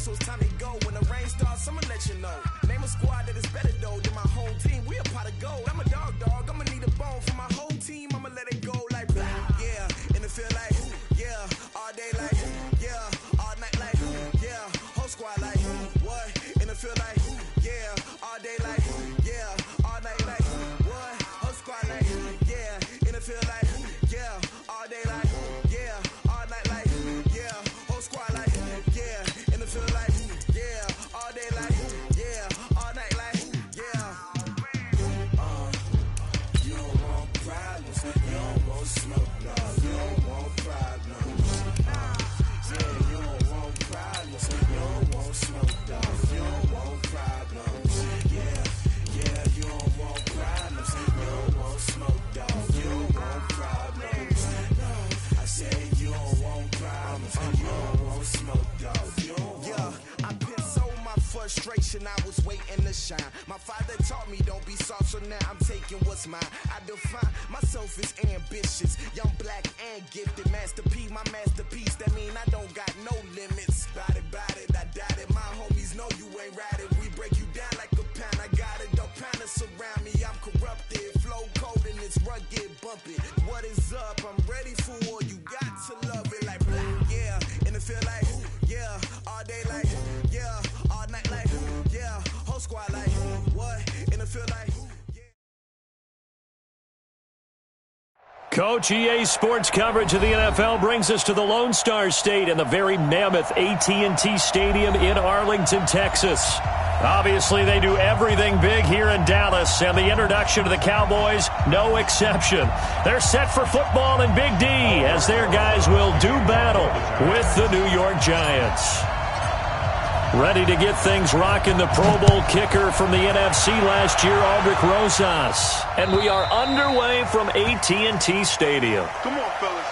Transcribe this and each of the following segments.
so it's time to go. When the rain starts, I'ma let you know. Name a squad that is better though than my home team. We a pot of gold. I'm a dog, I'ma need a bone for my whole team. I'ma let it go like blah. Yeah, and it feel like yeah, all day like yeah, all night like yeah, whole squad like what? And it feel like yeah, all day like yeah, all night like what? Whole squad like yeah, and it feel like yeah, all day like yeah, all night like yeah, whole squad like yeah, and it feel like yeah, all day like yeah, all night like yeah. You don't want problems, you don't want smoke, no, you don't want problems. Yeah, you don't want problems, you don't want smoke, dog, you don't want problems. Yeah, yeah, you don't want problems, you don't want smoke, dog, you don't want problems. No, I said you don't want problems, you don't want smoke, dog, you don't want. Yeah, I put so my frustration, I was waiting to shine. My father taught me don't be soft, so now I'm taking what's mine. I define myself as ambitious, young, black, and gifted. Master P, my masterpiece, that mean I don't got no limits. Bout it, I doubt it. My homies know you ain't ride it. We break you down like a pound. I got it, don't pound us around me. I'm corrupted, flow cold and it's rugged, bump it. What is up? I'm ready for war. You got to love it like black, yeah. And it feel like yeah, all day like yeah, all night like yeah, whole squad like what? And it feel like Coach, EA Sports coverage of the NFL brings us to the Lone Star State and the very mammoth AT&T Stadium in Arlington, Texas. Obviously, they do everything big here in Dallas, and the introduction to the Cowboys, no exception. They're set for football in Big D as their guys will do battle with the New York Giants. Ready to get things rocking, the Pro Bowl kicker from the NFC last year, Aldrick Rosas. And we are underway from AT&T Stadium. Come on, fellas.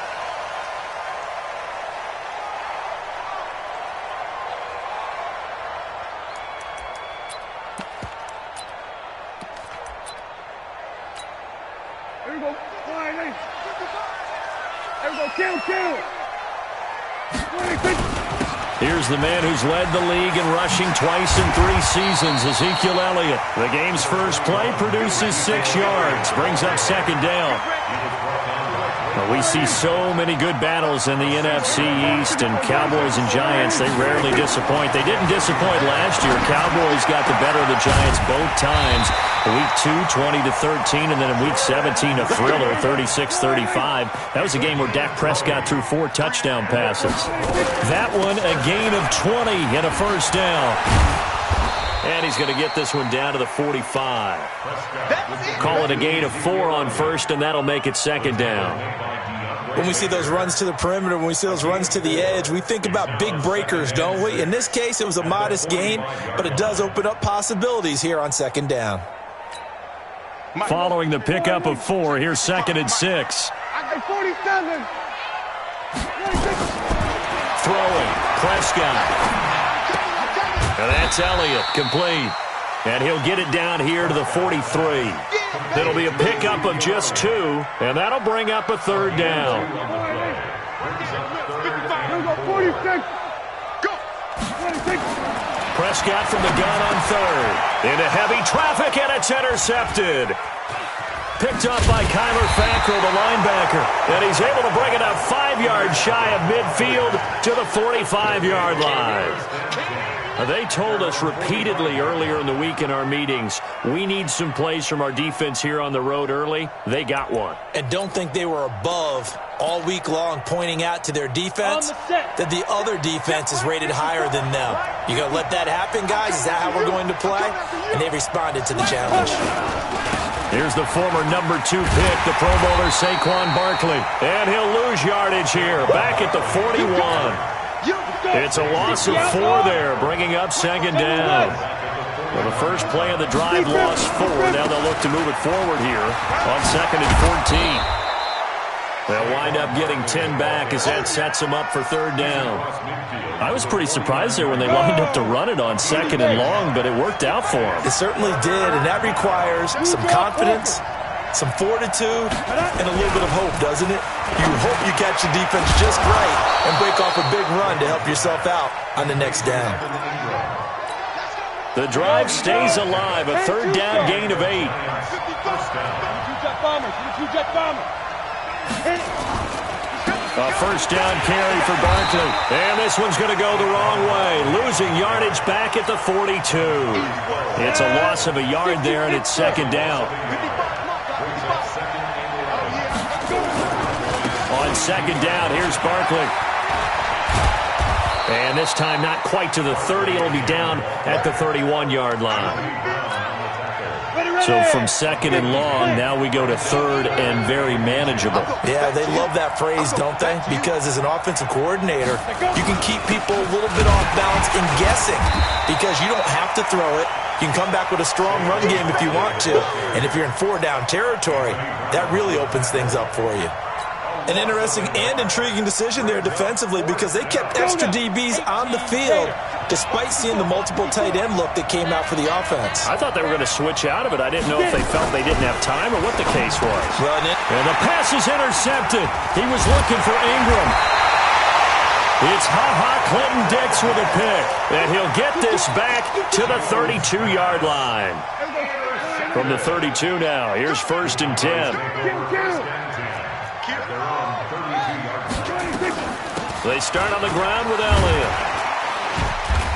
There we go. There we go. Kill. Here's the man who's led the league in rushing twice in 3 seasons, Ezekiel Elliott. The game's first play produces 6 yards, brings up second down. Well, we see so many good battles in the NFC East, and Cowboys and Giants, they rarely disappoint. They didn't disappoint last year. Cowboys got the better of the Giants both times. Week 2, 20-13, and then in Week 17, a thriller, 36-35. That was a game where Dak Prescott threw 4 touchdown passes. That one, a gain of 20 and a first down. And he's going to get this one down to the 45. Call it a gain of 4 on first, and that'll make it second down. When we see those runs to the perimeter, when we see those runs to the edge, we think about big breakers, don't we? In this case, it was a modest gain, but it does open up possibilities here on second down. Following the pickup of 4, here's second and 6. 47. Throwing, Prescott. And that's Elliott, complete. And he'll get it down here to the 43. It'll be a pickup of just 2, and that'll bring up a third down. 46. Go. 26. Prescott from the gun on third. Into heavy traffic, and it's intercepted. Picked up by Kyler Fackrell, the linebacker. And he's able to bring it up 5 yards shy of midfield to the 45-yard line. They told us repeatedly earlier in the week in our meetings, we need some plays from our defense here on the road early. They got one. And don't think they were above all week long pointing out to their defense that the other defense is rated higher than them. You going to let that happen, guys? Is that how we're going to play? And they responded to the challenge. Here's the former number 2 pick, the Pro Bowler Saquon Barkley. And he'll lose yardage here, back at the 41. It's a loss of 4 there, bringing up second down. Well, the first play of the drive lost 4. Now they'll look to move it forward here on second and 14. They'll wind up getting 10 back as that sets them up for third down. I was pretty surprised there when they lined up to run it on second and long, but it worked out for them. It certainly did, and that requires some confidence, some fortitude and a little bit of hope, doesn't it? You hope you catch the defense just right and break off a big run to help yourself out on the next down. The drive stays alive, a third down gain of 8. A first down carry for Barkley. And this one's going to go the wrong way. Losing yardage back at the 42. It's a loss of a yard there, and it's second down. On second down, here's Barkley. And this time not quite to the 30. It'll be down at the 31-yard line. So from second and long, now we go to third and very manageable. Yeah, they love that phrase, don't they? Because as an offensive coordinator, you can keep people a little bit off balance and guessing because you don't have to throw it. You can come back with a strong run game if you want to. And if you're in four-down territory, that really opens things up for you. An interesting and intriguing decision there defensively because they kept extra DBs on the field despite seeing the multiple tight end look that came out for the offense. I thought they were going to switch out of it. I didn't know if they felt they didn't have time or what the case was. And the pass is intercepted. He was looking for Ingram. It's Clinton-Dix with a pick. And he'll get this back to the 32-yard line. From the 32 now, here's first and 10. They start on the ground with Elliott.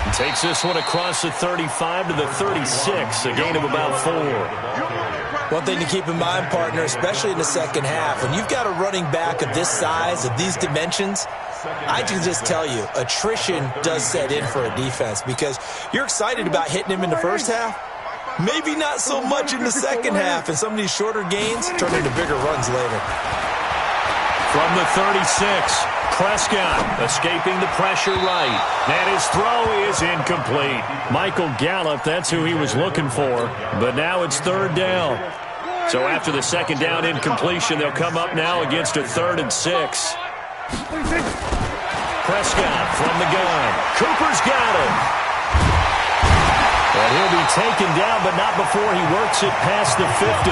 He takes this one across the 35 to the 36, a gain of about 4. One thing to keep in mind, partner, especially in the second half, when you've got a running back of this size, of these dimensions, I can just tell you, attrition does set in for a defense because you're excited about hitting him in the first half. Maybe not so much in the second half, and some of these shorter gains turn into bigger runs later. From the 36, Prescott escaping the pressure right. And his throw is incomplete. Michael Gallup, that's who he was looking for. But now it's third down. So after the second down incompletion, they'll come up now against a 3rd and 6. Prescott from the gun. Cooper's got it. And he'll be taken down, but not before he works it past the 50.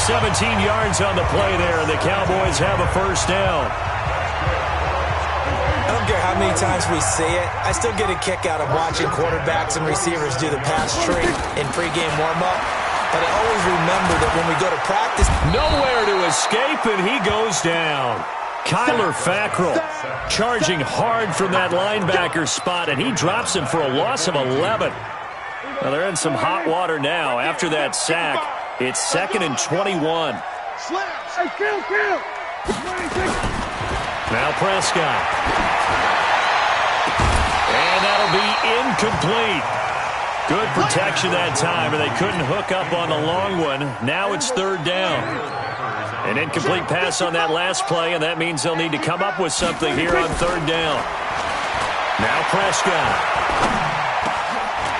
17 yards on the play there, and the Cowboys have a first down. I don't care how many times we see it. I still get a kick out of watching quarterbacks and receivers do the pass tree in pregame warm-up. But I always remember that when we go to practice, nowhere to escape, and he goes down. Kyler Fackrell charging hard from that linebacker spot, and he drops him for a loss of 11. Well, they're in some hot water now. After that sack, it's 2nd and 21. Now Prescott. And that'll be incomplete. Good protection that time, and they couldn't hook up on the long one. Now it's third down. An incomplete pass on that last play, and that means they'll need to come up with something here on third down. Now Prescott.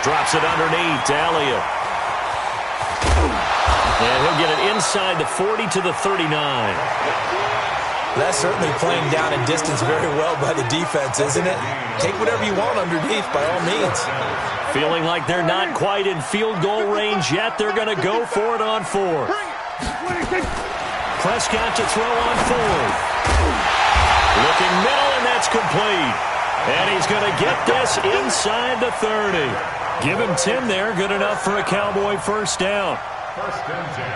Drops it underneath to Elliott. And he'll get it inside the 40 to the 39. That's certainly playing down and distance very well by the defense, isn't it? Take whatever you want underneath by all means. Feeling like they're not quite in field goal range yet. They're going to go for it on 4th. Prescott to throw on 4th. Looking middle, and that's complete. And he's going to get this inside the 30. Give him 10 there. Good enough for a Cowboy first down.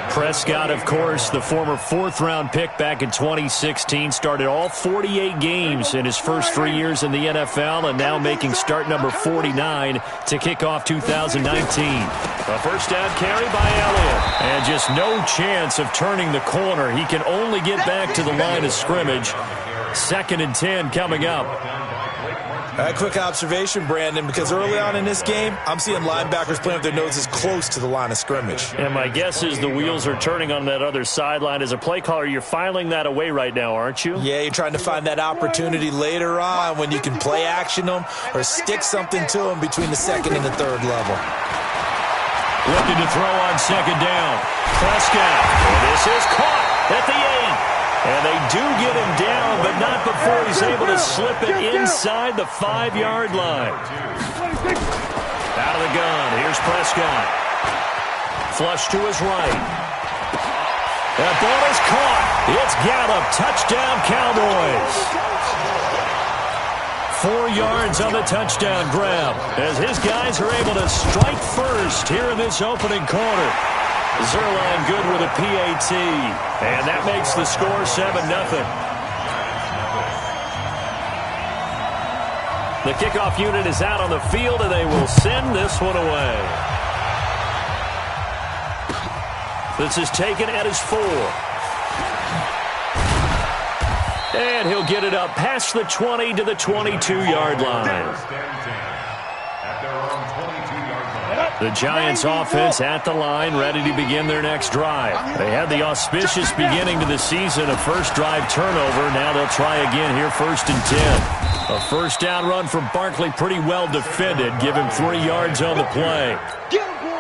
Prescott, of course, the former 4th-round pick back in 2016, started all 48 games in his first 3 years in the NFL, and now making start number 49 to kick off 2019. A first down carry by Elliott, and just no chance of turning the corner. He can only get back to the line of scrimmage. 2nd and 10 coming up. A quick observation, Brandon, because early on in this game, I'm seeing linebackers playing with their noses close to the line of scrimmage. And my guess is the wheels are turning on that other sideline. As a play caller, you're filing that away right now, aren't you? Yeah, you're trying to find that opportunity later on when you can play action them or stick something to them between the 2nd and the 3rd level. Looking to throw on 2nd down. Prescott. And this is caught at the 8. And they do get him down, but not before he's able to slip it inside the 5-yard line. Out of the gun, here's Prescott. Flush to his right. That ball is caught. It's Gallup. Touchdown, Cowboys. 4 yards on the touchdown grab as his guys are able to strike first here in this opening quarter. Zerline good with a PAT, and that makes the score 7-0. The kickoff unit is out on the field, and they will send this one away. This is taken at his 4. And he'll get it up past the 20 to the 22-yard line. The Giants offense at the line, ready to begin their next drive. They had the auspicious beginning to the season, a first drive turnover. Now they'll try again here, 1st and 10. A first down run from Barkley, pretty well defended. Give him 3 yards on the play.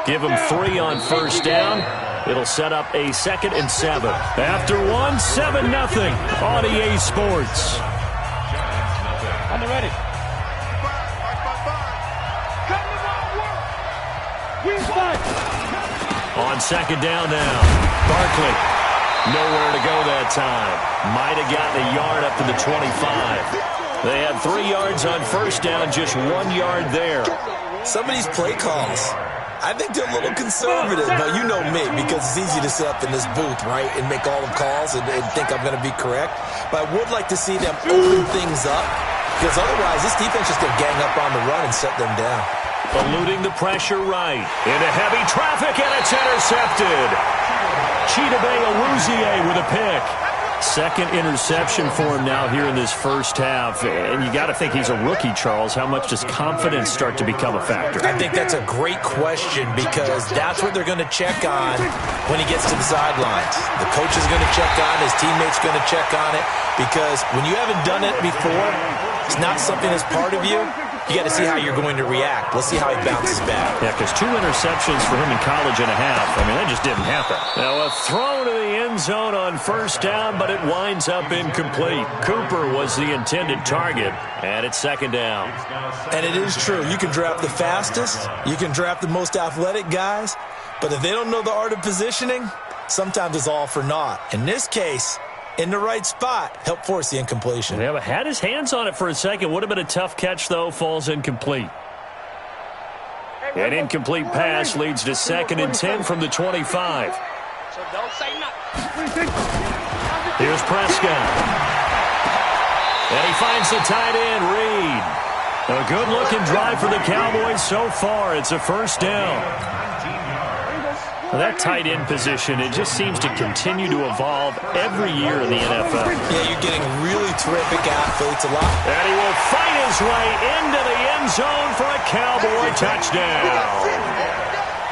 Give him 3 on first down. It'll set up a 2nd and 7. After 1, 7-0 on EA Sports. On the ready. On 2nd down now, Barkley. Nowhere to go that time. Might have gotten a yard up to the 25. They had 3 yards on first down, just 1 yard there. Some of these play calls, I think they're a little conservative, but you know me, because it's easy to sit up in this booth, right, and make all the calls and think I'm going to be correct. But I would like to see them open things up, because otherwise this defense is going to gang up on the run and set them down. Eluding the pressure right. Into heavy traffic, and it's intercepted. Chidobe Awuzie with a pick. 2nd interception for him now here in this first half. And you got to think he's a rookie, Charles. How much does confidence start to become a factor? I think that's a great question, because that's what they're going to check on when he gets to the sidelines. The coach is going to check on, his teammates going to check on it, because when you haven't done it before, it's not something that's part of you. You got to see how you're going to react. Let's see how he bounces back. Yeah, because 2 interceptions for him in college and a half. I mean, that just didn't happen. Now, a throw to the end zone on first down, but it winds up incomplete. Cooper was the intended target, and it's 2nd down. And it is true. You can draft the fastest. You can draft the most athletic guys. But if they don't know the art of positioning, sometimes it's all for naught. In this case, in the right spot, help force the incompletion. Yeah, but had his hands on it for a second. Would have been a tough catch, though. Falls incomplete. An incomplete pass leads to 2nd and 10 from the 25. So don't say nothing. Here's Prescott. And he finds the tight end, Reed. A good-looking drive for the Cowboys so far. It's a first down. That tight end position, it just seems to continue to evolve every year in the NFL. Yeah, you're getting really terrific athletes a lot. And he will fight his way into the end zone for a Cowboy touchdown.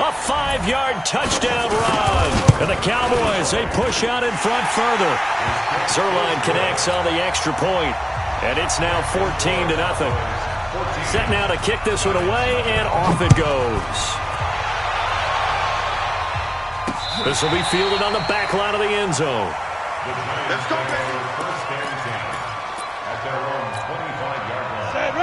A 5-yard touchdown run. And the Cowboys, they push out in front further. Zerline connects on the extra point, and it's now 14-0. Set now to kick this one away, and off it goes. This will be fielded on the back line of the end zone. Let's go, baby.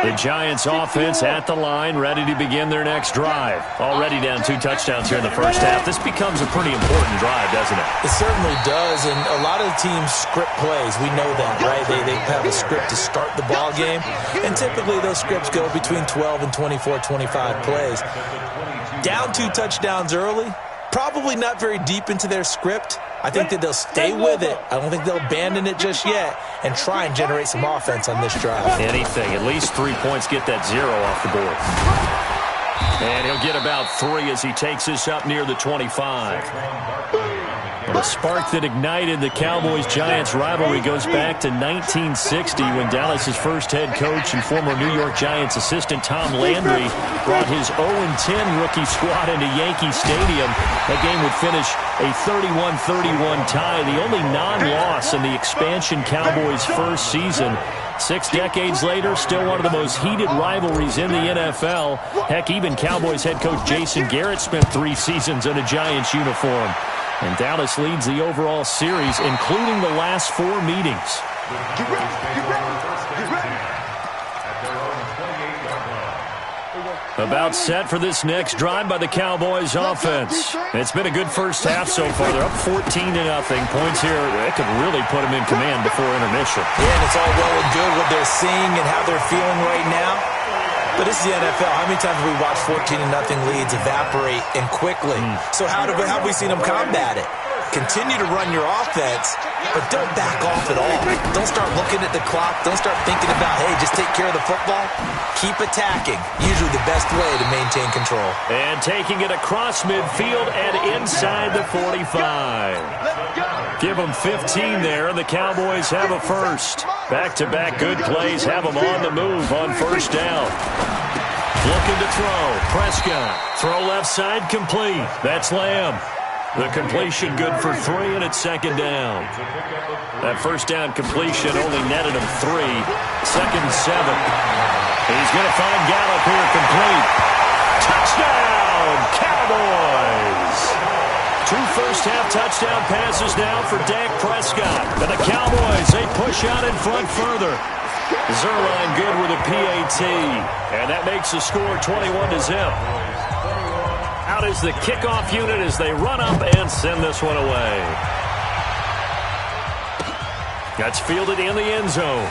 The Giants offense at the line, ready to begin their next drive. Already down 2 touchdowns here in the first half. This becomes a pretty important drive, doesn't it? It certainly does, and a lot of the teams script plays. We know that, right? They have a script to start the ball game, and typically those scripts go between 12 and 24, 25 plays. Down 2 touchdowns early, probably not very deep into their script. I think that they'll stay with it. I don't think they'll abandon it just yet and try and generate some offense on this drive. Anything. At least 3 points, get that 0 off the board. And he'll get about 3 as he takes this up near the 25. The spark that ignited the Cowboys-Giants rivalry goes back to 1960 when Dallas's first head coach and former New York Giants assistant Tom Landry brought his 0-10 rookie squad into Yankee Stadium. That game would finish a 31-31 tie, the only non-loss in the expansion Cowboys' first season. 6 decades later, still one of the most heated rivalries in the NFL. Heck, even Cowboys head coach Jason Garrett spent 3 seasons in a Giants uniform. And Dallas leads the overall series, including the last 4 meetings. Get ready. Get ready. Get ready. About set for this next drive by the Cowboys offense. It's been a good first half so far. They're up 14-0. Points here, they could really put them in command before intermission. Yeah, and it's all well and good what they're seeing and how they're feeling right now. But this is the NFL. How many times have we watched 14-0 leads evaporate and quickly? So how have we seen them combat it? Continue to run your offense, but don't back off at all. Don't start looking at the clock. Don't start thinking about, hey, just take care of the football. Keep attacking. Usually the best way to maintain control. And taking it across midfield and inside the 45. Give them 15 there, and the Cowboys have a first. Back-to-back good plays have them on the move on first down. Looking to throw. Prescott. Throw left side complete. That's Lamb. The completion good for 3, and it's second down. That first down completion only netted him 3. Second and 7. He's going to find Gallup here complete. Touchdown, Cowboys! 2 first-half touchdown passes now for Dak Prescott. And the Cowboys, they push out in front further. Zerline good with a PAT. And that makes the score 21-0. Out is the kickoff unit as they run up and send this one away. That's fielded in the end zone.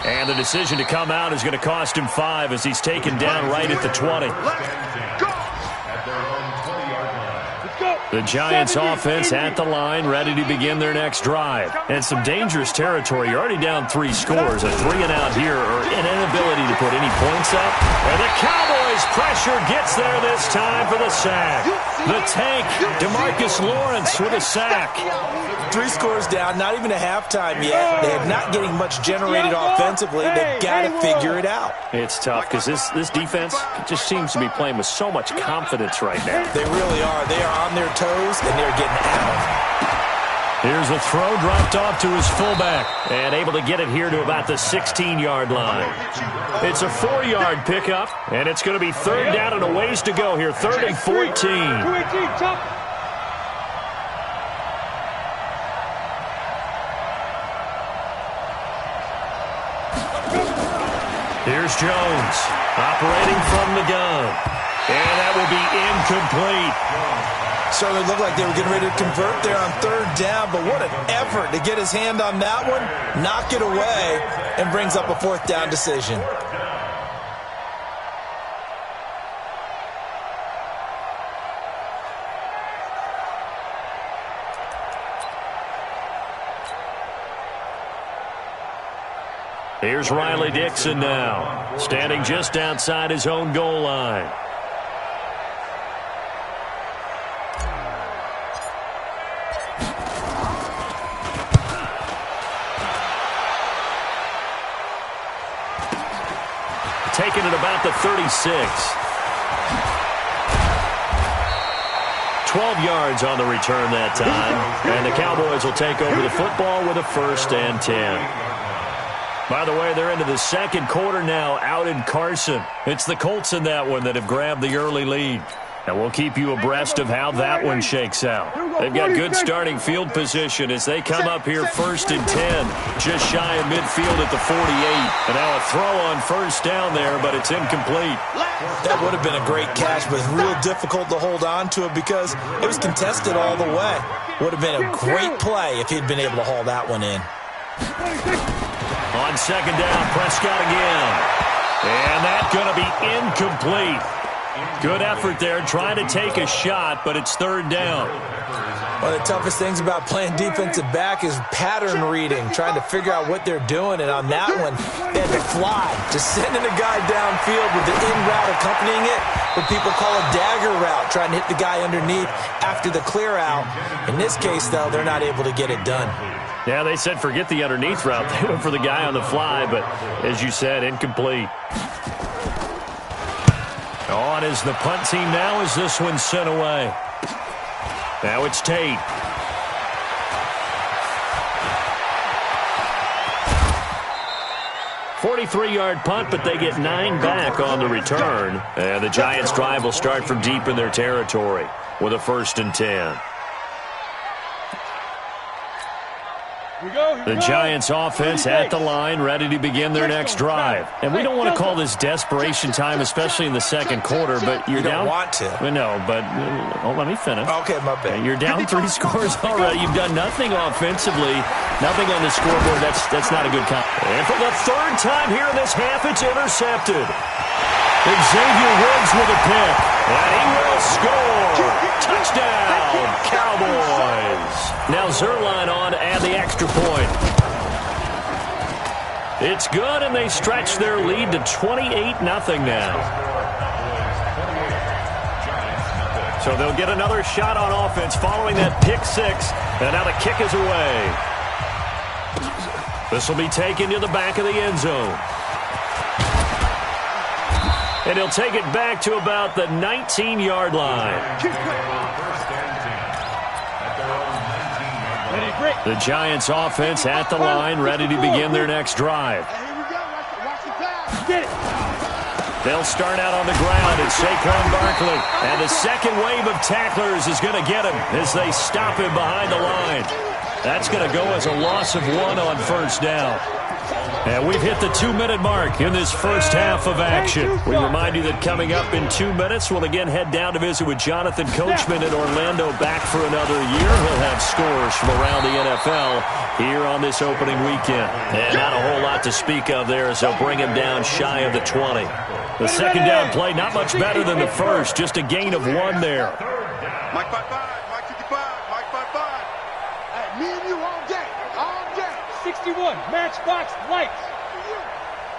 And the decision to come out is going to cost him 5 as he's taken down right at the 20. The Giants offense at the line, ready to begin their next drive. And some dangerous territory. You're already down 3 scores. A 3-and-out here or an inability to put any points up. And the Cowboys pressure gets there this time for the sack. The tank, DeMarcus Lawrence with a sack. 3 scores down, not even a halftime yet. They're not getting much generated offensively. They've got to figure it out. It's tough because this defense just seems to be playing with so much confidence right now. They really are. They are on their toes, and they're getting out. Here's a throw dropped off to his fullback. And able to get it here to about the 16-yard line. It's a 4-yard pickup, and it's going to be 3rd down and a ways to go here. 3rd and 14. Here's Jones, operating from the gun. And that will be incomplete. Certainly looked like they were getting ready to convert there on 3rd down, but what an effort to get his hand on that one, knock it away, and brings up a 4th down decision. Here's Riley Dixon now, standing just outside his own goal line. Taking it about the 36. 12 yards on the return that time. And the Cowboys will take over the football with a 1st and 10. By the way, they're into the second quarter now out in Carson. It's the Colts in that one that have grabbed the early lead. And we'll keep you abreast of how that one shakes out. They've got good starting field position as they come up here 1st and 10. Just shy of midfield at the 48. And now a throw on 1st down there, but it's incomplete. That would have been a great catch, but real difficult to hold on to it because it was contested all the way. Would have been a great play if he'd been able to haul that one in. On 2nd down, Prescott again. And that's going to be incomplete. Good effort there, trying to take a shot, but it's 3rd down. One of the toughest things about playing defensive back is pattern reading, trying to figure out what they're doing. And on that one, they had to fly, just sending a guy downfield with the in route accompanying it, what people call a dagger route, trying to hit the guy underneath after the clear out. In this case, though, they're not able to get it done. Yeah, they said forget the underneath route. They went for the guy on the fly, but as you said, incomplete. On is the punt team now as this one's sent away. Now it's Tate. "43-yard punt, but they get 9 back on the return. And the Giants' drive will start from deep in their territory with a 1st and 10. The Giants offense at the line, ready to begin their next drive. And we don't want to call this desperation time, especially in the second quarter, but you're down. You don't want to. No, but let me finish. Okay, my bad. You're down 3 scores already. You've done nothing offensively, nothing on the scoreboard. That's not a good count. And for the third time here in this half, it's intercepted. Xavier Woods with a pick, and he will score. Touchdown, Cowboys. Now Zerline on to add the extra point. It's good, and they stretch their lead to 28-0 now. So they'll get another shot on offense following that pick six, and now the kick is away. This will be taken to the back of the end zone. And he'll take it back to about the 19-yard line. The Giants offense at the line, ready to begin their next drive. They'll start out on the ground. It's Saquon Barkley. And the second wave of tacklers is going to get him as they stop him behind the line. That's going to go as a loss of 1 on first down. And we've hit the 2-minute mark in this first half of action. We remind you that coming up in 2 minutes, we'll again head down to visit with Jonathan Coachman in Orlando, back for another year. He'll have scores from around the NFL here on this opening weekend. And not a whole lot to speak of there as they'll bring him down shy of the 20. The second down play, not much better than the first, just a gain of 1 there. Mike 5-5, Mike 55, Mike 5-5. Hey, me and you all day, all day. 61, Matchbox Lights.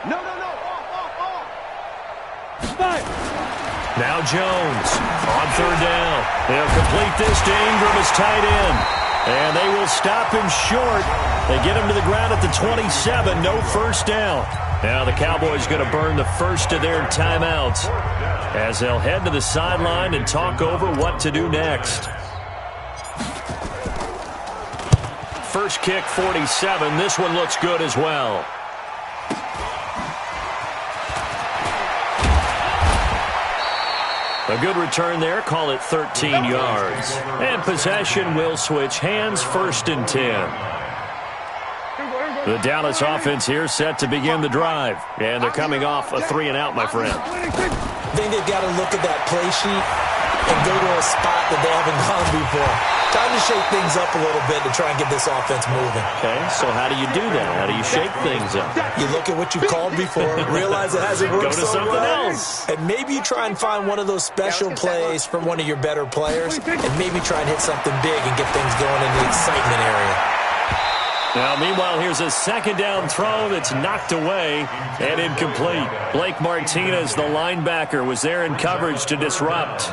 No, off. 5. Now Jones on third down. They'll complete this to Ingram as tight end. And they will stop him short. They get him to the ground at the 27, no first down. Now the Cowboys going to burn the first of their timeouts as they'll head to the sideline and talk over what to do next. First kick, 47. This one looks good as well. A good return there. Call it 13 yards. And possession will switch hands, 1st and 10. The Dallas offense here set to begin the drive. And they're coming off a 3-and-out, my friend. I think they've got to look at that play sheet and go to a spot that they haven't gone before. Time to shake things up a little bit to try and get this offense moving. Okay, so how do you do that? How do you shake things up? You look at what you called before, realize it hasn't worked Go to something else. And maybe you try and find one of those special plays from one of your better players, and maybe try and hit something big and get things going in the excitement area. Now, meanwhile, here's a second down throw that's knocked away and incomplete. Blake Martinez, the linebacker, was there in coverage to disrupt.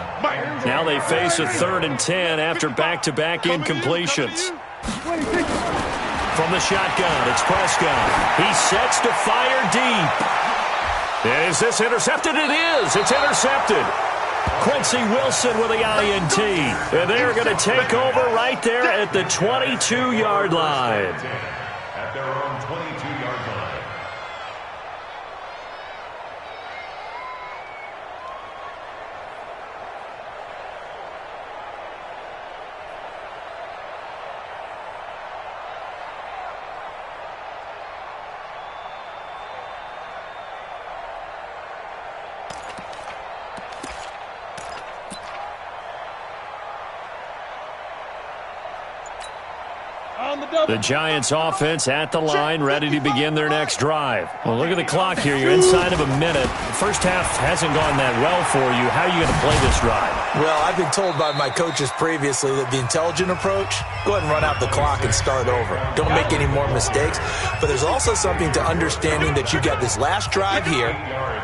Now they face a 3rd and 10 after back-to-back incompletions. From the shotgun, it's Prescott. He sets to fire deep. Is this intercepted? It is. It's intercepted. Quincy Wilson with the INT. And they're going to take over right there at the 22-yard line. At their own 22-yard line. The Giants offense at the line, ready to begin their next drive. Well, look at the clock here. You're inside of a minute. First half hasn't gone that well for you. How are you going to play this drive? Well, I've been told by my coaches previously that the intelligent approach, go ahead and run out the clock and start over. Don't make any more mistakes. But there's also something to understanding that you got this last drive here.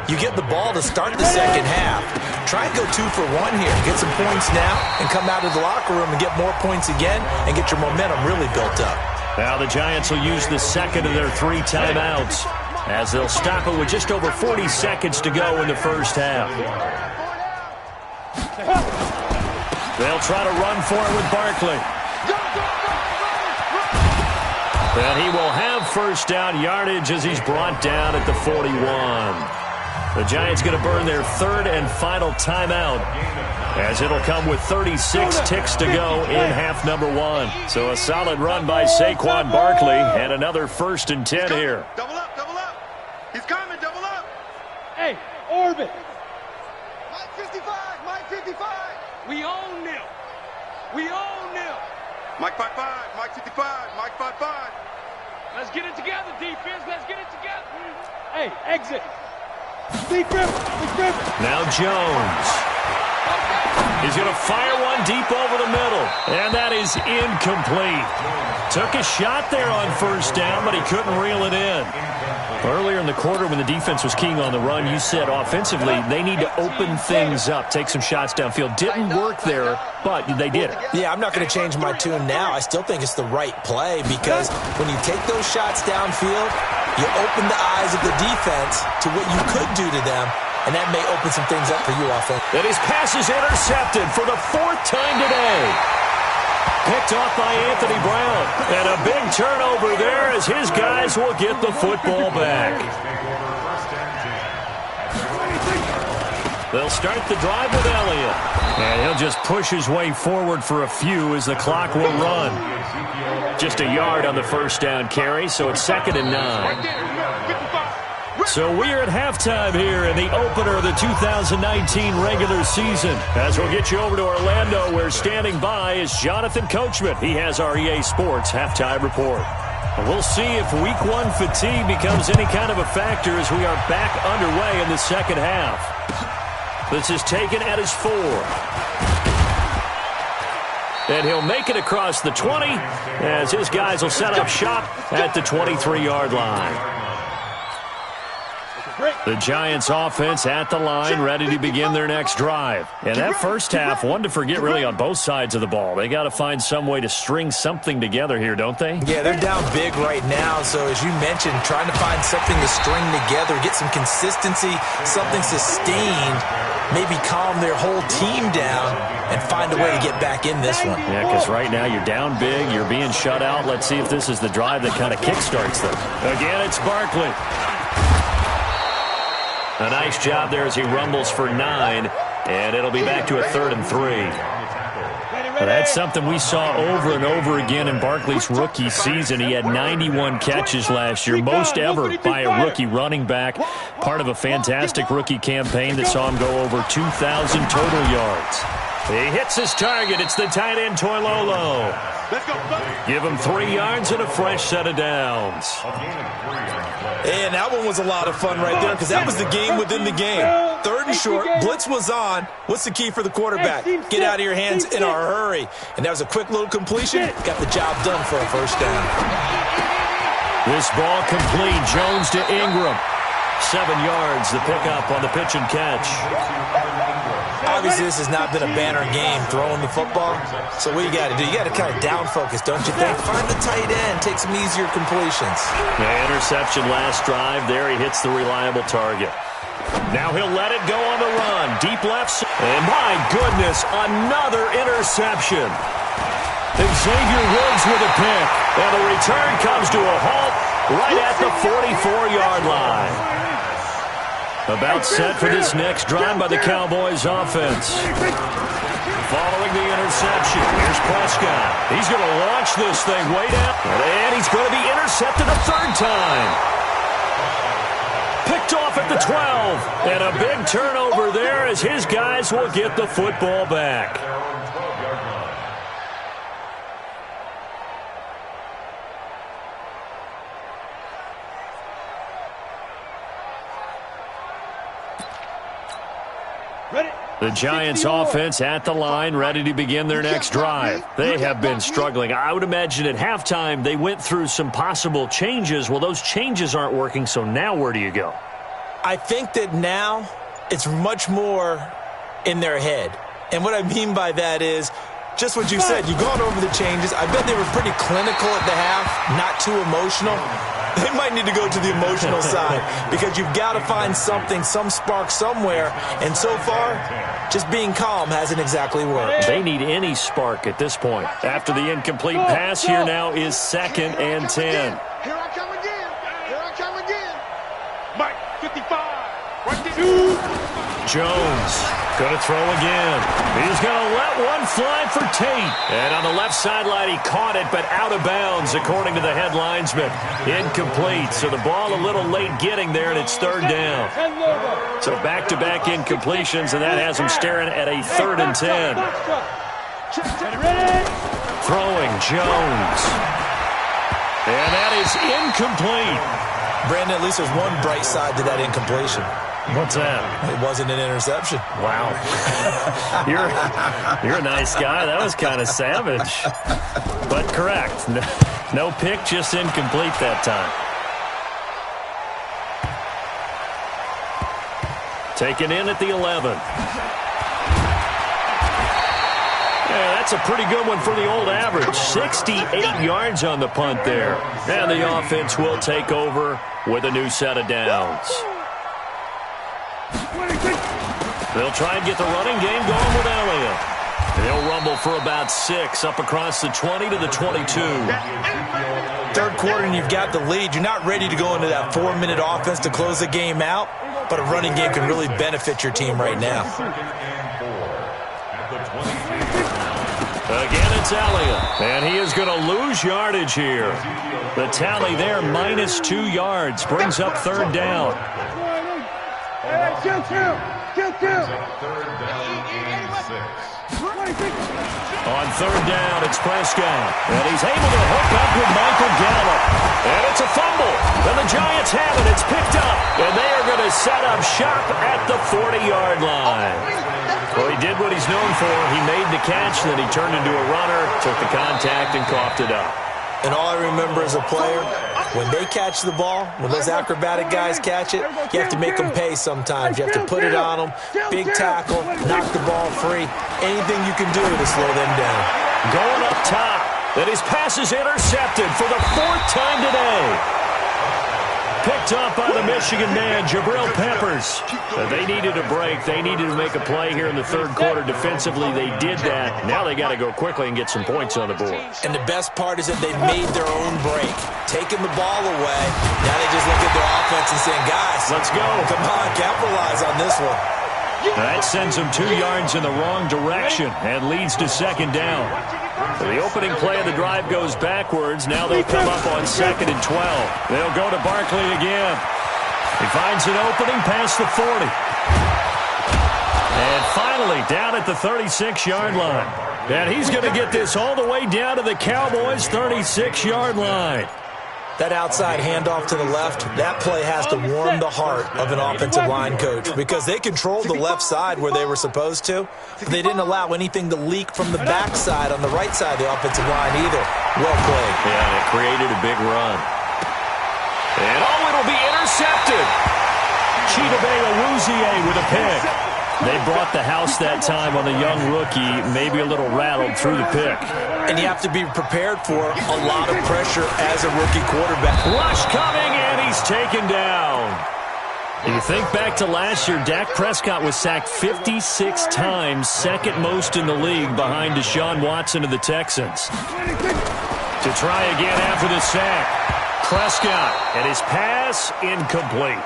You get the ball to start the second half. Try and go 2 for 1 here. Get some points now and come out of the locker room and get more points again and get your momentum really built up. Now the Giants will use the second of their 3 timeouts as they'll stop it with just over 40 seconds to go in the first half. They'll try to run for it with Barkley. And he will have first down yardage as he's brought down at the 41. The Giants going to burn their third and final timeout, as it'll come with 36 ticks to go in half number one. So a solid run by Saquon Barkley, and another 1st and 10 here. Double up, double up. He's coming, double up. Hey, orbit. Mike 55, Mike 55. We own them. We own them. Mike 55, Mike 55, Mike 55. Let's get it together, defense. Let's get it together. Hey, exit. Big grip. Now Jones. He's going to fire one deep over the middle, and that is incomplete. Took a shot there on 1st down, but he couldn't reel it in. Earlier in the quarter when the defense was keying on the run, you said offensively they need to open things up, take some shots downfield. Didn't work there, but they did it. Yeah, I'm not going to change my tune now. I still think it's the right play because when you take those shots downfield, you open the eyes of the defense to what you could do to them, and that may open some things up for you offensively. And his pass is intercepted for the 4th time today. Picked off by Anthony Brown. And a big turnover there as his guys will get the football back. They'll start the drive with Elliott. And he'll just push his way forward for a few as the clock will run. Just a yard on the 1st down carry, so it's 2nd and 9. So we're at halftime here in the opener of the 2019 regular season. As we'll get you over to Orlando, where standing by is Jonathan Coachman. He has our EA Sports halftime report. And we'll see if week 1 fatigue becomes any kind of a factor as we are back underway in the second half. This is taken at his 4. And he'll make it across the 20 as his guys will set up shop at the 23-yard line. The Giants offense at the line, ready to begin their next drive. And that first half, one to forget really on both sides of the ball. They got to find some way to string something together here, don't they? Yeah, they're down big right now. So as you mentioned, trying to find something to string together, get some consistency, something sustained, maybe calm their whole team down and find a way to get back in this one. Yeah, because right now you're down big, you're being shut out. Let's see if this is the drive that kind of kickstarts them. Again, it's Barkley. A nice job there as he rumbles for 9, and it'll be back to a 3rd and 3. Well, that's something we saw over and over again in Barkley's rookie season. He had 91 catches last year, most ever by a rookie running back, part of a fantastic rookie campaign that saw him go over 2,000 total yards. He hits his target. It's the tight end, Toilolo. Give him 3 yards and a fresh set of downs. And that one was a lot of fun right there because that was the game within the game. 3rd and short, blitz was on. What's the key for the quarterback? Get out of your hands in a hurry. And that was a quick little completion. Got the job done for a 1st down. This ball complete. Jones to Ingram. 7 yards, the pickup on the pitch and catch. Obviously, this has not been a banner game throwing the football. So what you got to do? You got to kind of down focus, don't you think? Find the tight end. Take some easier completions. The interception last drive. There he hits the reliable target. Now he'll let it go on the run. Deep left. And my goodness, another interception. Xavier Woods with a pick. And the return comes to a halt right at the 44-yard line. About set for this next drive by the Cowboys offense. Following the interception, here's Prescott. He's going to launch this thing way down. And he's going to be intercepted a 3rd time. Picked off at the 12. And a big turnover there as his guys will get the football back. The Giants offense at the line, ready to begin their next drive. They have been struggling. I would imagine at halftime they went through some possible changes. Well, those changes aren't working, so now where do you go? I think that now it's much more in their head. And what I mean by that is just what you said. You've gone over the changes. I bet they were pretty clinical at the half, not too emotional. They might need to go to the emotional side because you've got to find something, some spark somewhere. And so far, just being calm hasn't exactly worked. They need any spark at this point. After the incomplete pass, here now is 2nd and 10. Here I come again. Here I come again. Mike 55. Jones going to throw again. He's going to let one fly for Tate. And on the left sideline, he caught it, but out of bounds, according to the head linesman. Incomplete. So the ball a little late getting there, and it's third down. So back-to-back incompletions, and that has him staring at a 3rd and 10. Throwing Jones. And that is incomplete. Brandon, at least there's one bright side to that incompletion. What's that? It wasn't an interception. Wow. You're a nice guy. That was kind of savage. But correct. No pick, just incomplete that time. Taken in at the 11. Yeah, that's a pretty good one for the old average. 68 yards on the punt there. And the offense will take over with a new set of downs. They'll try and get the running game going with Elliott. They'll rumble for about 6 up across the 20 to the 22. Third quarter and you've got the lead. You're not ready to go into that 4-minute offense to close the game out, but a running game can really benefit your team right now. Again, it's Elliott, and he is going to lose yardage here. The tally there, -2 yards, brings up third down. On third down, it's Prescott, and he's able to hook up with Michael Gallup. And it's a fumble, and the Giants have it. It's picked up, and they are going to set up shop at the 40-yard line. Well, he did what he's known for. He made the catch, then he turned into a runner, took the contact, and coughed it up. And all I remember as a player, when they catch the ball, when those acrobatic guys catch it, you have to make them pay sometimes. You have to put it on them, big tackle, knock the ball free. Anything you can do to slow them down. Going up top, and his pass is intercepted for the 4th time today. Picked up by the Michigan man, Jabril Peppers. They needed a break. They needed to make a play here in the third quarter. Defensively, they did that. Now they got to go quickly and get some points on the board. And the best part is that they made their own break. Taking the ball away. Now they just look at their offense and saying, guys, let's go. Come on, capitalize on this one. That sends them 2 yards in the wrong direction and leads to second down. The opening play of the drive goes backwards. Now they'll come up on 2nd and 12. They'll go to Barkley again. He finds an opening past the 40. And finally down at the 36-yard line. And he's going to get this all the way down to the Cowboys' 36-yard line. That outside handoff to the left, that play has to warm the heart of an offensive line coach because they controlled the left side where they were supposed to. But they didn't allow anything to leak from the backside on the right side of the offensive line either. Well played. Yeah, and it created a big run. And it'll be intercepted. Chidobe Awuzie with a pick. They brought the house that time on the young rookie, maybe a little rattled through the pick. And you have to be prepared for a lot of pressure as a rookie quarterback. Rush coming, and he's taken down. You think back to last year, Dak Prescott was sacked 56 times, second most in the league behind Deshaun Watson of the Texans. To try again after the sack, Prescott, and his pass incomplete.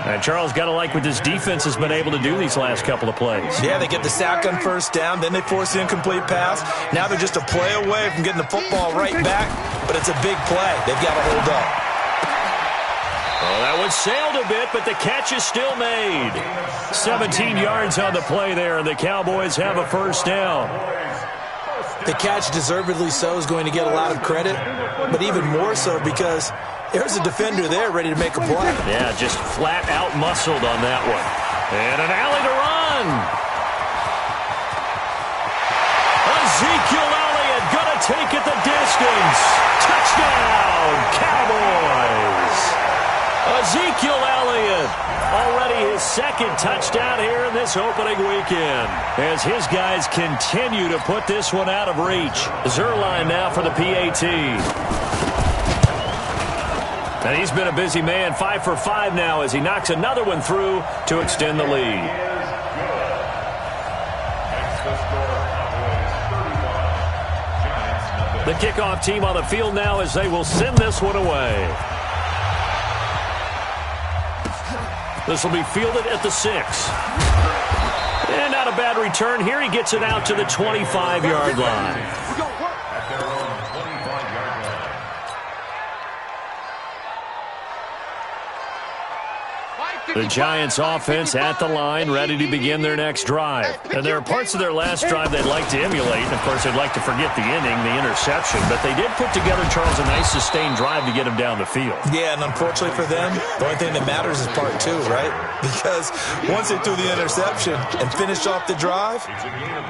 And Charles, got to like what this defense has been able to do these last couple of plays. Yeah, they get the sack on first down, then they force the incomplete pass. Now they're just a play away from getting the football right back, but it's a big play. They've got to hold up. Well, that one sailed a bit, but the catch is still made. 17 yards on the play there, and the Cowboys have a first down. The catch, deservedly so, is going to get a lot of credit, but even more so because there's a defender there ready to make a play. Yeah, just flat out muscled on that one. And an alley to run. Ezekiel Elliott going to take it the distance. Touchdown, Cowboys. Ezekiel Elliott, already his second touchdown here in this opening weekend, as his guys continue to put this one out of reach. Zerline now for the PAT. And he's been a busy man, 5 for 5 now as he knocks another one through to extend the lead. The kickoff team on the field now as they will send this one away. This will be fielded at the 6. And not a bad return here. He gets it out to the 25-yard line. At their own 25-yard line. The Giants offense at the line, ready to begin their next drive. And there are parts of their last drive they'd like to emulate. And, of course, they'd like to forget the inning, the interception. But they did put together, Charles, a nice sustained drive to get him down the field. Yeah, and unfortunately for them, the only thing that matters is part 2, right? Because once they threw the interception and finished off the drive,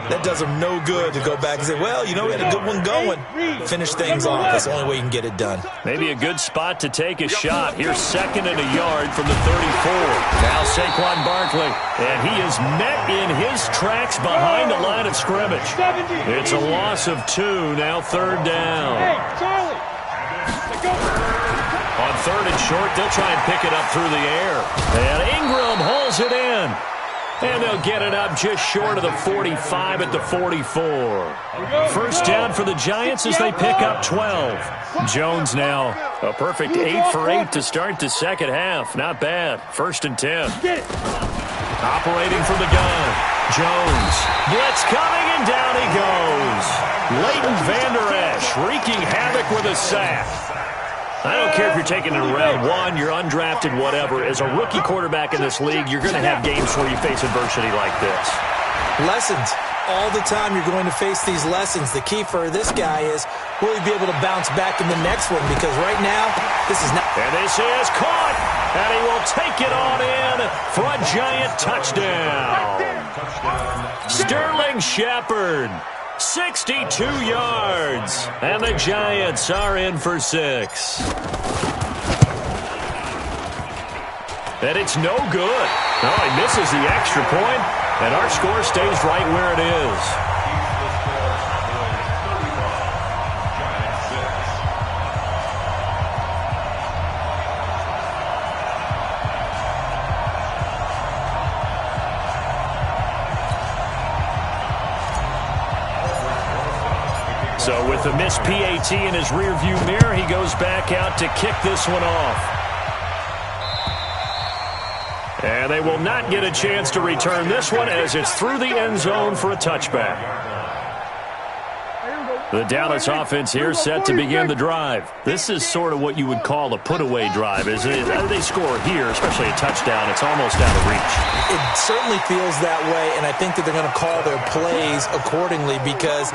that does them no good to go back and say, well, you know, we had a good one going. Finish things off. That's the only way you can get it done. Maybe a good spot to take a shot. Here's 2nd and a yard from the 34. Now Saquon Barkley, and he is met in his tracks behind the line of scrimmage. It's a loss of 2, now 3rd down. Hey, Charlie! On 3rd and short, they'll try and pick it up through the air. And Ingram hauls it in. And they'll get it up just short of the 45 at the 44. First down for the Giants as they pick up 12. Jones now a perfect 8 for 8 to start the second half. Not bad. 1st and 10. Operating from the gun. Jones. Blitz coming, and down he goes. Leighton Vander Esch wreaking havoc with a sack. I don't care if you're taking it in round 1, you're undrafted, whatever. As a rookie quarterback in this league, you're going to have games where you face adversity like this. Lessons. All the time you're going to face these lessons. The key for this guy is, will he be able to bounce back in the next one? Because right now, this is not... And this is caught, and he will take it on in for a Giant touchdown. Sterling Shepard, 62 yards, and the Giants are in for 6. And it's no good. No, he misses the extra point, and our score stays right where it is. So with a missed PAT in his rearview mirror, he goes back out to kick this one off. And they will not get a chance to return this one as it's through the end zone for a touchback. The Dallas offense here set to begin the drive. This is sort of what you would call a put-away drive, isn't it? They score here, especially a touchdown. It's almost out of reach. It certainly feels that way, and I think that they're going to call their plays accordingly, because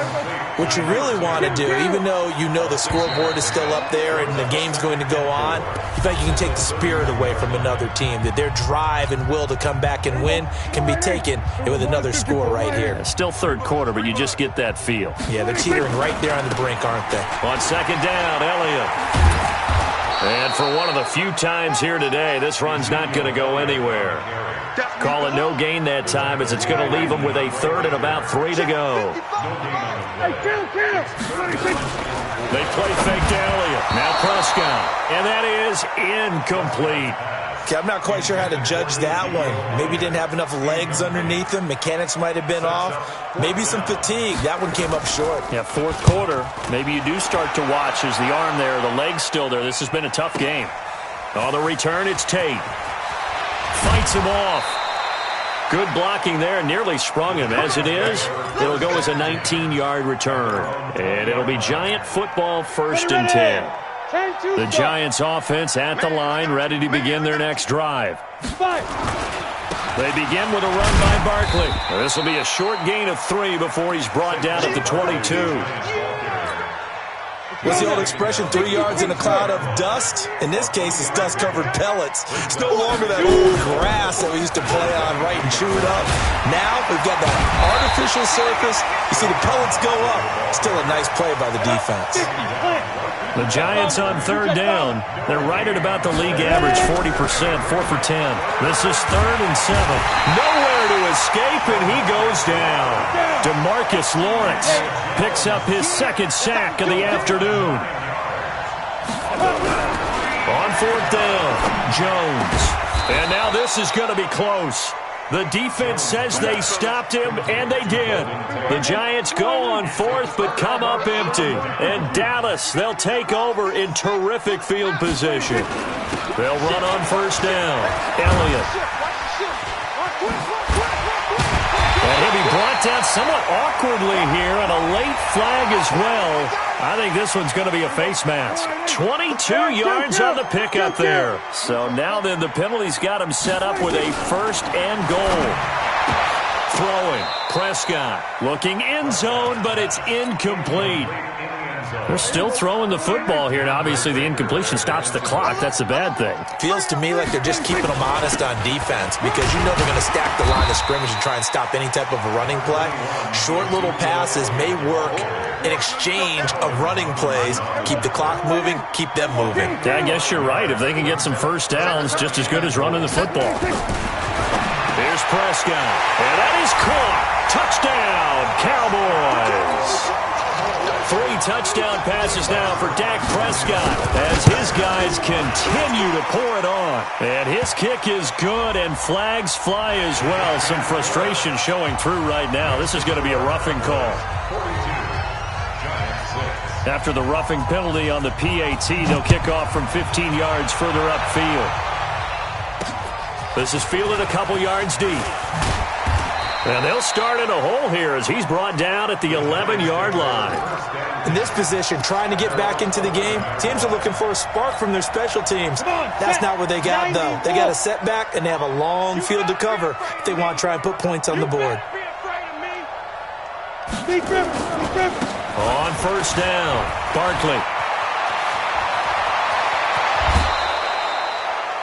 what you really want to do, even though you know the scoreboard is still up there and the game's going to go on, you think you can take the spirit away from another team, that their drive and will to come back and win can be taken with another score right here. Still 3rd quarter, but you just get that feel. Yeah, they're teetering right there on the brink, aren't they? On 2nd down, Elliott. And for one of the few times here today, this run's not going to go anywhere. Call it no gain that time, as it's going to leave them with a 3rd and about 3 to go. They play fake to Elliott. Now Prescott. And that is incomplete. Okay, I'm not quite sure how to judge that one. Maybe he didn't have enough legs underneath him. Mechanics might have been off. Maybe some fatigue. That one came up short. Yeah, 4th quarter. Maybe you do start to watch as the arm there, the leg's still there. This has been a tough game. On the return, it's Tate. Fights him off. Good blocking there. Nearly sprung him. As it is, it'll go as a 19-yard return. And it'll be Giant football, 1st and 10. The Giants offense at the line, ready to begin their next drive. They begin with a run by Barkley. This will be a short gain of 3 before he's brought down at the 22. What's the old expression, 3 yards in a cloud of dust? In this case, it's dust-covered pellets. It's no longer that old grass that we used to play on, right, and chew it up. Now we've got that artificial surface. You see the pellets go up. Still a nice play by the defense. The Giants on 3rd down. They're right at about the league average, 40%, 4 for 10. This is 3rd and 7. Nowhere to escape, and he goes down. DeMarcus Lawrence picks up his 2nd sack of the afternoon. On 4th down, Jones. And now this is going to be close. The defense says they stopped him, and they did. The Giants go on 4th, but come up empty. And Dallas, they'll take over in terrific field position. They'll run on 1st down. Elliott brought down somewhat awkwardly here, and a late flag as well. I think this one's going to be a face mask. 22 yards on the pickup there. So now then the penalty's got him set up with a 1st and goal. Throwing. Prescott looking end zone, but it's incomplete. They're still throwing the football here, and obviously the incompletion stops the clock. That's the bad thing. Feels to me like they're just keeping them honest on defense because you know they're going to stack the line of scrimmage and try and stop any type of a running play. Short little passes may work in exchange of running plays. Keep the clock moving, keep them moving. Yeah, I guess you're right. If they can get some first downs, just as good as running the football. Here's Prescott, and that is caught. Touchdown, Cowboys. 3 touchdown passes now for Dak Prescott as his guys continue to pour it on. And his kick is good, and flags fly as well. Some frustration showing through right now. This is going to be a roughing call. After the roughing penalty on the PAT, they'll kick off from 15 yards further upfield. This is fielded a couple yards deep. And they'll start in a hole here as he's brought down at the 11-yard line. In this position, trying to get back into the game, teams are looking for a spark from their special teams. That's not what they got, though. They got a setback, and they have a long field to cover if they want to try and put points on the board. On 1st down, Barkley.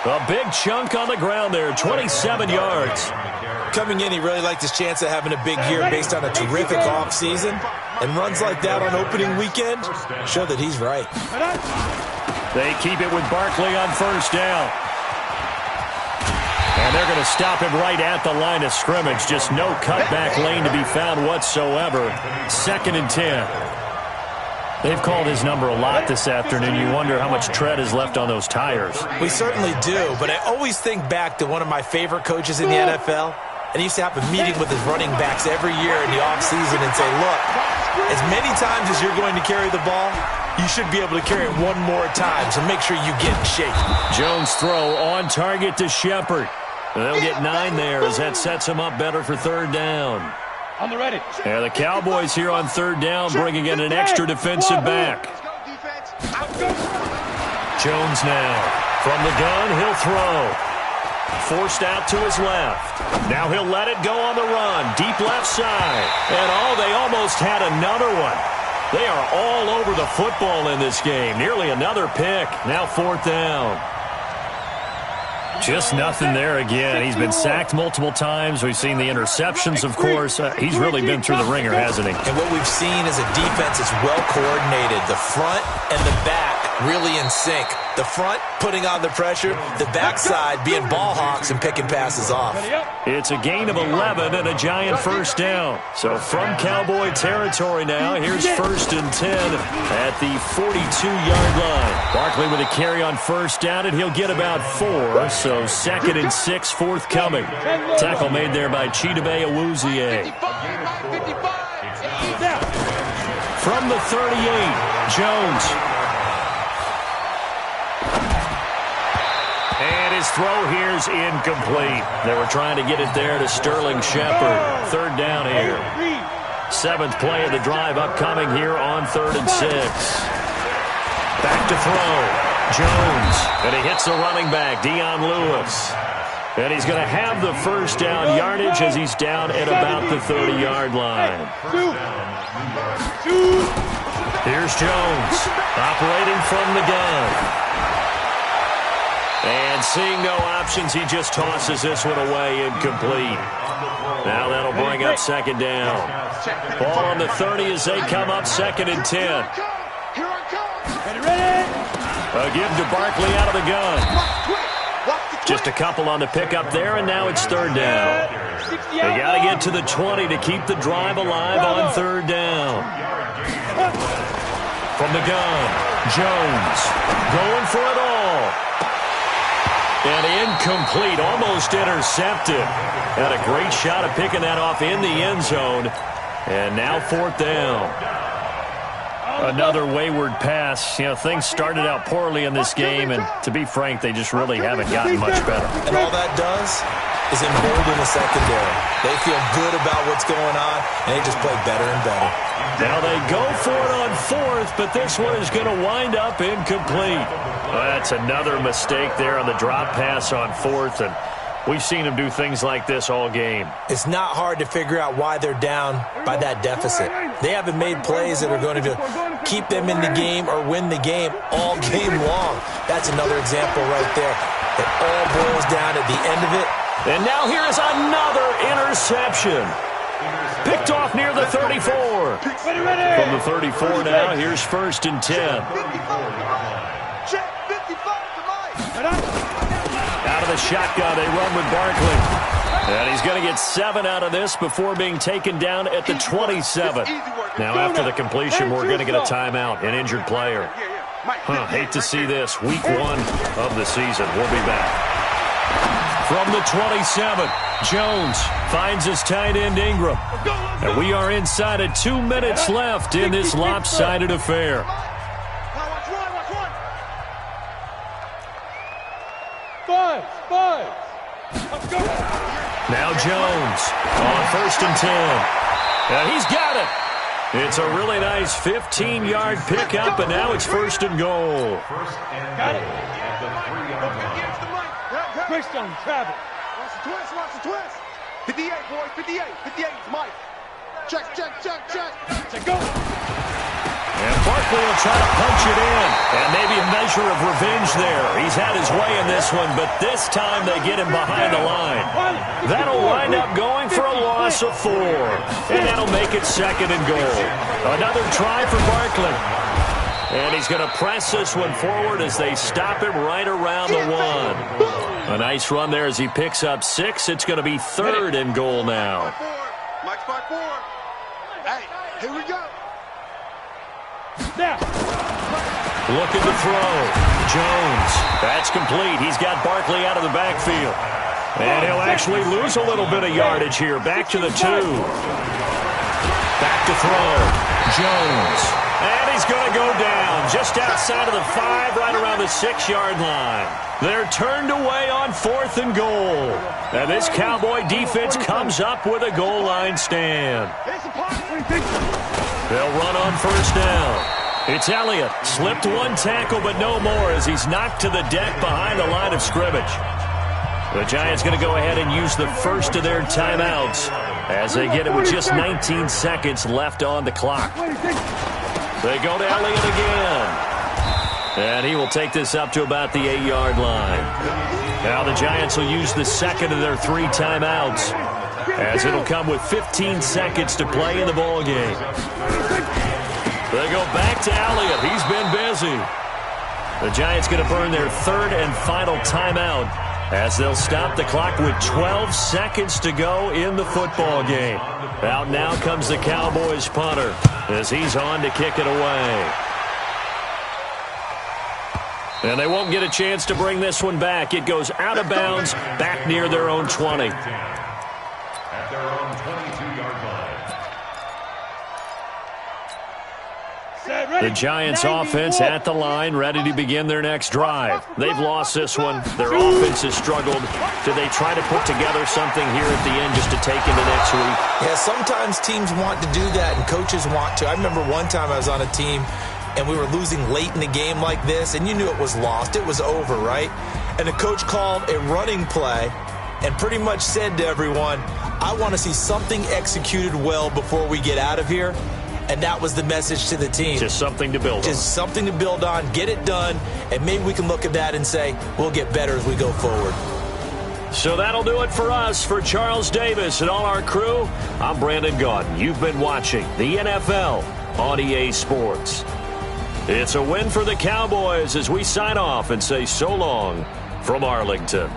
A big chunk on the ground there, 27 yards. Coming in, he really liked his chance of having a big year based on a terrific offseason. And runs like that on opening weekend show that he's right. They keep it with Barkley on 1st down. And they're going to stop him right at the line of scrimmage. Just no cutback lane to be found whatsoever. 2nd and 10. They've called his number a lot this afternoon. You wonder how much tread is left on those tires. We certainly do, but I always think back to one of my favorite coaches in the NFL. And he used to have a meeting with his running backs every year in the offseason and say, look, as many times as you're going to carry the ball, you should be able to carry it one more time, so make sure you get in shape. Jones' throw on target to Shepard. They'll get 9 there as that sets him up better for 3rd down. On the ready. And the Cowboys here on 3rd down, bringing in an extra defensive back. Jones now. From the gun, he'll throw. Forced out to his left. Now he'll let it go on the run. Deep left side. And they almost had another one. They are all over the football in this game. Nearly another pick. Now 4th down. Just nothing there again. He's been sacked multiple times. We've seen the interceptions, of course. He's really been through the ringer, hasn't he? And what we've seen is a defense that's well coordinated. The front and the back really in sync. The front putting on the pressure, the backside being ball hawks and picking passes off. It's a gain of 11 and a giant 1st down. So from Cowboy territory now, here's 1st and 10 at the 42-yard line. Barkley with a carry on 1st down, and he'll get about 4. So 2nd and 6 forthcoming. Tackle made there by Chidobe Awuzie. From the 38, Jones. And his throw here's incomplete. They were trying to get it there to Sterling Shepard. 3rd down here. 7th play of the drive upcoming here on 3rd and 6. Back to throw. Jones. And he hits the running back, Dion Lewis. And he's going to have the 1st down yardage as he's down at about the 30-yard line. Here's Jones. Operating from the gun. And seeing no options, he just tosses this one away incomplete. Now that'll bring up 2nd down. Ball on the 30 as they come up 2nd and 10. A give to Barkley out of the gun. Just a couple on the pickup there, and now it's 3rd down. They got to get to the 20 to keep the drive alive on 3rd down. From the gun, Jones going for it all. And incomplete, almost intercepted. Had a great shot at picking that off in the end zone. And now 4th down. Another wayward pass. You know, things started out poorly in this game, and to be frank, they just really haven't gotten much better. And all that does is emboldened the secondary. They feel good about what's going on, and they just play better and better. Now they go for it on fourth, but this one is going to wind up incomplete. Well, that's another mistake there on the drop pass on fourth, and we've seen them do things like this all game. It's not hard to figure out why they're down by that deficit. They haven't made plays that are going to keep them in the game or win the game all game long. That's another example right there. It all boils down at the end of it. And now here is another interception. Picked off near the 34. From the 34 now, here's 1st and 10. Out of the shotgun, they run with Barkley. And he's going to get 7 out of this before being taken down at the 27. Now after the completion, we're going to get a timeout, an injured player. Hate to see this. Week 1 of the season. We'll be back. From the 27, Jones finds his tight end Ingram. And we are inside of 2 minutes left in this lopsided affair. Now Jones on 1st and 10. And he's got it. It's a really nice 15-yard pickup, and now it's 1st and goal. Got it. Twist on Travis. Watch the twist. 58, boys, 58. 58 is Mike. Check. To go. And Barkley will try to punch it in. And maybe a measure of revenge there. He's had his way in this one, but this time they get him behind the line. That'll wind up going for a loss of 4. And that'll make it 2nd and goal. Another try for Barkley. And he's going to press this one forward as they stop him right around the 1. A nice run there as he picks up 6. It's going to be 3rd and goal now. Mike's 5-4. Hey, here we go. Now. Looking to throw. Jones. That's complete. He's got Barkley out of the backfield. And he'll actually lose a little bit of yardage here. Back to the 2. Back to throw. Jones. And he's going to go down just outside of the 5, right around the 6-yard line. They're turned away on 4th and goal. And this Cowboy defense comes up with a goal line stand. They'll run on 1st down. It's Elliott. Slipped 1 tackle, but no more as he's knocked to the deck behind the line of scrimmage. The Giants going to go ahead and use the first of their timeouts as they get it with just 19 seconds left on the clock. They go to Elliott again. And he will take this up to about the 8-yard line. Now the Giants will use the second of their 3 timeouts as it'll come with 15 seconds to play in the ball game. They go back to Elliott. He's been busy. The Giants going to burn their 3rd and final timeout as they'll stop the clock with 12 seconds to go in the football game. Out now comes the Cowboys punter as he's on to kick it away. And they won't get a chance to bring this one back. It goes out of bounds back near their own 20. At their own 22-yard line. The Giants offense at the line, ready to begin their next drive. They've lost this one. Their offense has struggled. Do they try to put together something here at the end just to take into next week? Yeah, sometimes teams want to do that and coaches want to. I remember one time I was on a team and we were losing late in the game like this, and you knew it was lost. It was over, right? And the coach called a running play and pretty much said to everyone, I want to see something executed well before we get out of here. And that was the message to the team. Just something to build on. Just something to build on, get it done, and maybe we can look at that and say, we'll get better as we go forward. So that'll do it for us. For Charles Davis and all our crew, I'm Brandon Gaudin. You've been watching the NFL on EA Sports. It's a win for the Cowboys as we sign off and say so long from Arlington.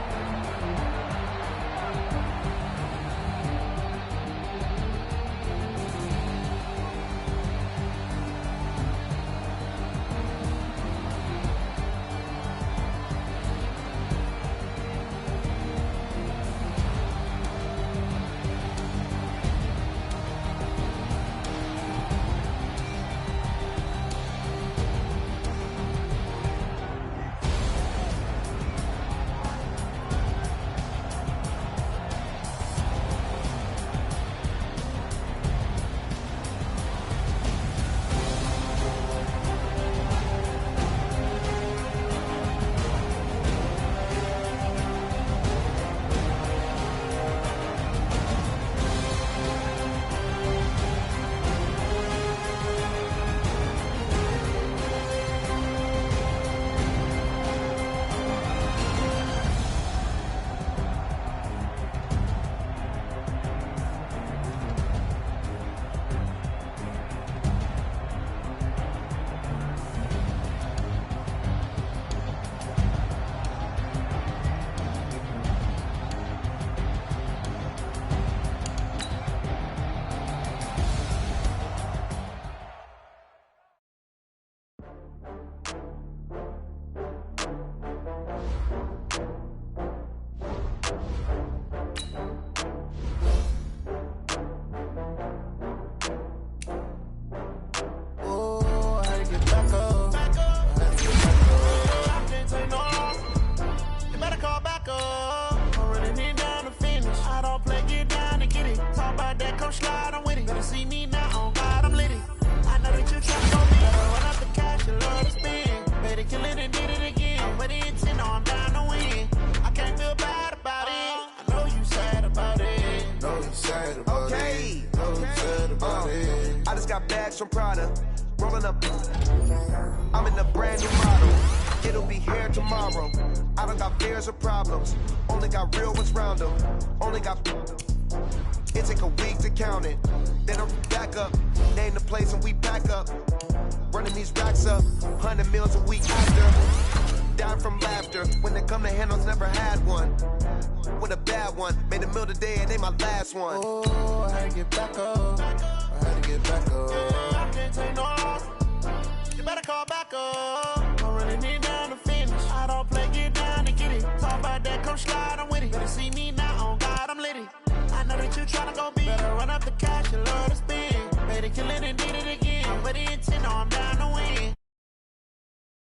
got bags from Prada. Rolling up. I'm in a brand new model. It'll be here tomorrow. I don't got fears or problems. Only got real ones round them. Only got. It take a week to count it. Then I'm back up. Name the place and we pack up. Running these racks up. 100 meals a week after. Down from laughter. When they come to handles, never had one. With a bad one. Made a meal today and ain't my last one. Oh, I had to get back up. I had to get back up. I can't take no loss. You better call back up. I really need down to finish. I don't play, get down to get it. Talk about that, come slide, I'm with it. Better see me now, on God, I'm litty. I know that you tryna go big. Better run up the cash, you love to spin. Better kill it and did it again. But the intent, no, I'm down to win.